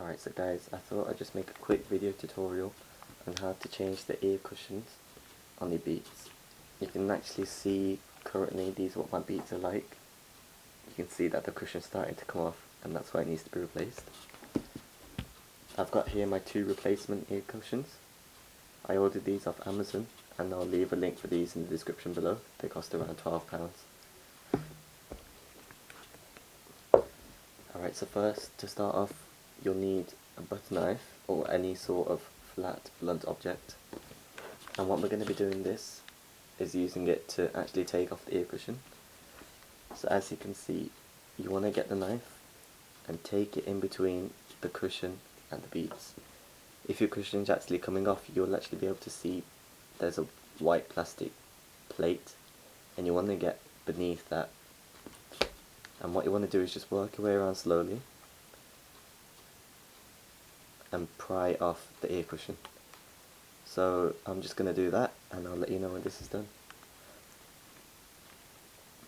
Alright, so guys, I thought I'd just make a quick video tutorial on how to change the ear cushions on the Beats. You can actually see currently these are what my Beats are like. You can see that the cushion's starting to come off, and that's why it needs to be replaced. I've got here my 2 replacement ear cushions. I ordered these off Amazon, and I'll leave a link for these in the description below. They cost around £12. Alright, so first, to start off, you'll need a butter knife or any sort of flat blunt object, and what we're going to be doing this is using it to actually take off the ear cushion. So as you can see, you want to get the knife and take it in between the cushion and the Beats. If your cushion is actually coming off, you'll actually be able to see there's a white plastic plate, and you want to get beneath that, and what you want to do is just work your way around slowly and pry off the ear cushion. So I'm just going to do that, and I'll let you know when this is done.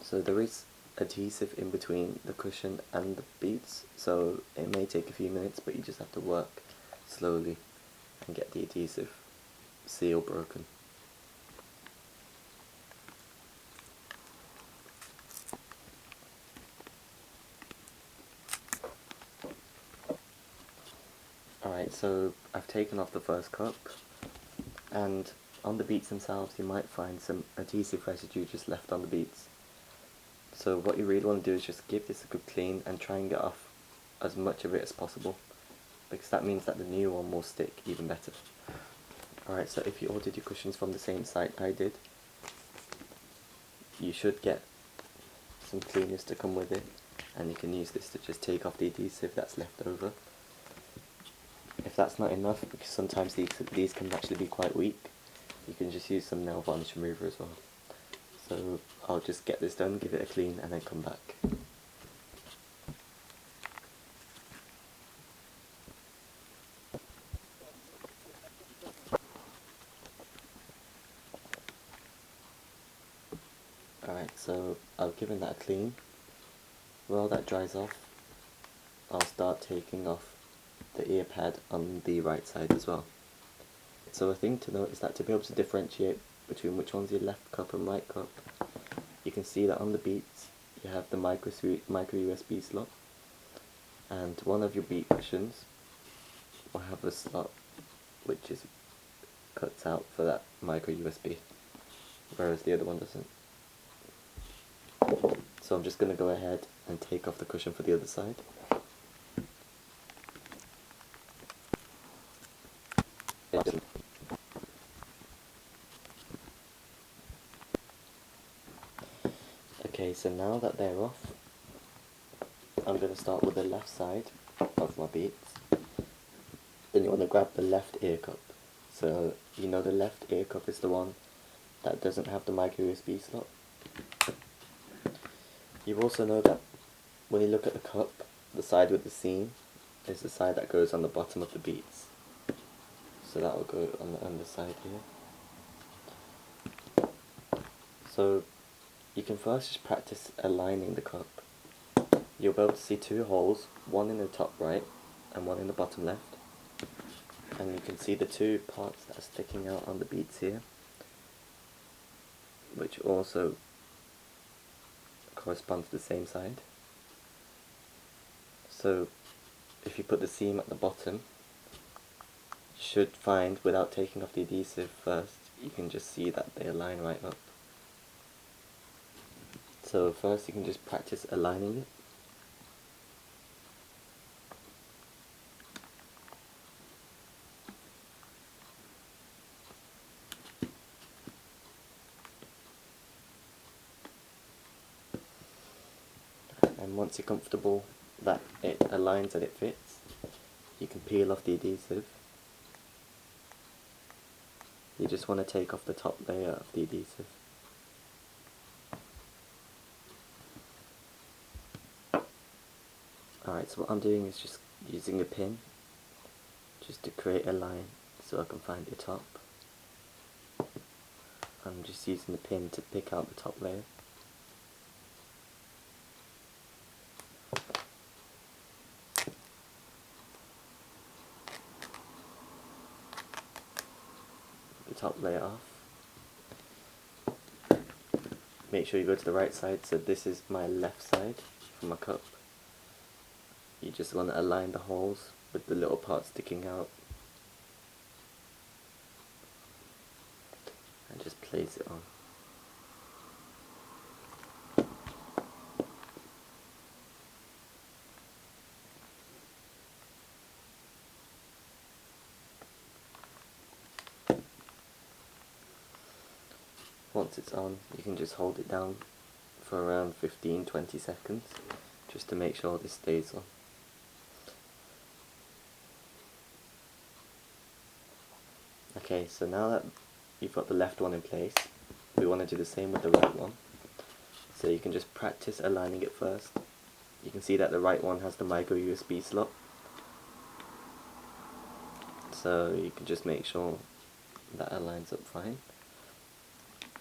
So there is adhesive in between the cushion and the Beats, so it may take a few minutes, but you just have to work slowly and get the adhesive seal broken. Alright, so I've taken off the first cup, and on the Beats themselves you might find some adhesive residue just left on the Beats. So what you really want to do is just give this a good clean and try and get off as much of it as possible, because that means that the new one will stick even better. Alright, so if you ordered your cushions from the same site I did, you should get some cleaners to come with it, and you can use this to just take off the adhesive that's left over. If that's not enough, because sometimes these can actually be quite weak, you can just use some nail varnish remover as well. So I'll just get this done, give it a clean, and then come back. Alright, so I've given that a clean. While that dries off, I'll start taking off the ear pad on the right side as well. So a thing to note is that to be able to differentiate between which one's your left cup and right cup, you can see that on the Beats you have the micro USB slot, and one of your Beat cushions will have a slot which is cuts out for that micro USB, whereas the other one doesn't. So I'm just going to go ahead and take off the cushion for the other side. Okay, so now that they're off, I'm going to start with the left side of my Beats. Then you want to grab the left ear cup. So you know the left ear cup is the one that doesn't have the micro USB slot. You also know that when you look at the cup, the side with the seam is the side that goes on the bottom of the Beats. So that will go on the underside here. So you can first just practice aligning the cup. You'll be able to see 2 holes, one in the top right and one in the bottom left. And you can see the 2 parts that are sticking out on the Beats here, which also correspond to the same side. So if you put the seam at the bottom, you should find, without taking off the adhesive first, you can just see that they align right up. So first you can just practice aligning it. And once you're comfortable that it aligns and it fits, you can peel off the adhesive. You just want to take off the top layer of the adhesive. Alright, so what I'm doing is just using a pin just to create a line so I can find the top. I'm just using the pin to pick out the top layer. top layer off. Make sure you go to the right side, so this is my left side for my cup. You just want to align the holes with the little part sticking out and just place it on. Once it's on, you can just hold it down for around 15-20 seconds just to make sure this stays on. Okay, so now that you've got the left one in place, we want to do the same with the right one. So you can just practice aligning it first. You can see that the right one has the micro USB slot. So you can just make sure that aligns up fine.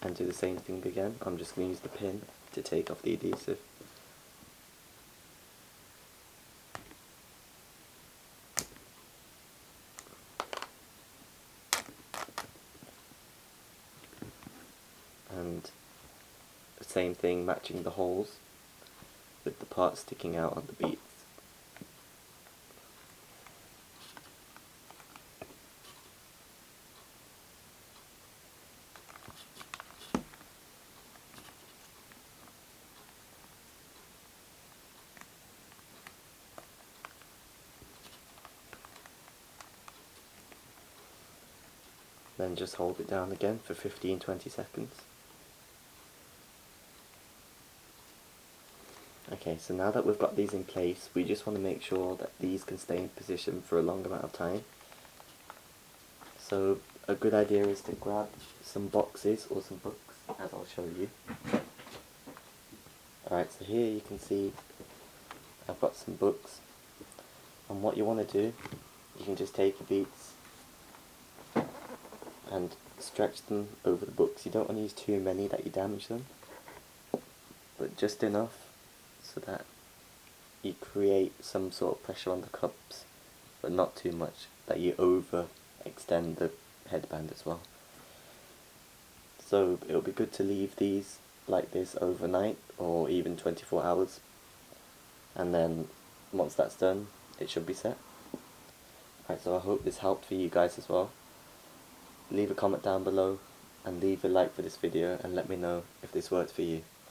And do the same thing again. I'm just going to use the pin to take off the adhesive. And the same thing, matching the holes with the part sticking out on the beads. Then just hold it down again for 15-20 seconds. Okay, so now that we've got these in place, we just want to make sure that these can stay in position for a long amount of time. So a good idea is to grab some boxes or some books, as I'll show you. Alright, so here you can see I've got some books, and what you want to do, you can just take your beads and stretch them over the books. You don't want to use too many that you damage them, but just enough so that you create some sort of pressure on the cups, but not too much that you overextend the headband as well. So it'll be good to leave these like this overnight or even 24 hours, and then once that's done it should be set. Alright, so I hope this helped for you guys as well. Leave a comment down below and leave a like for this video and let me know if this worked for you.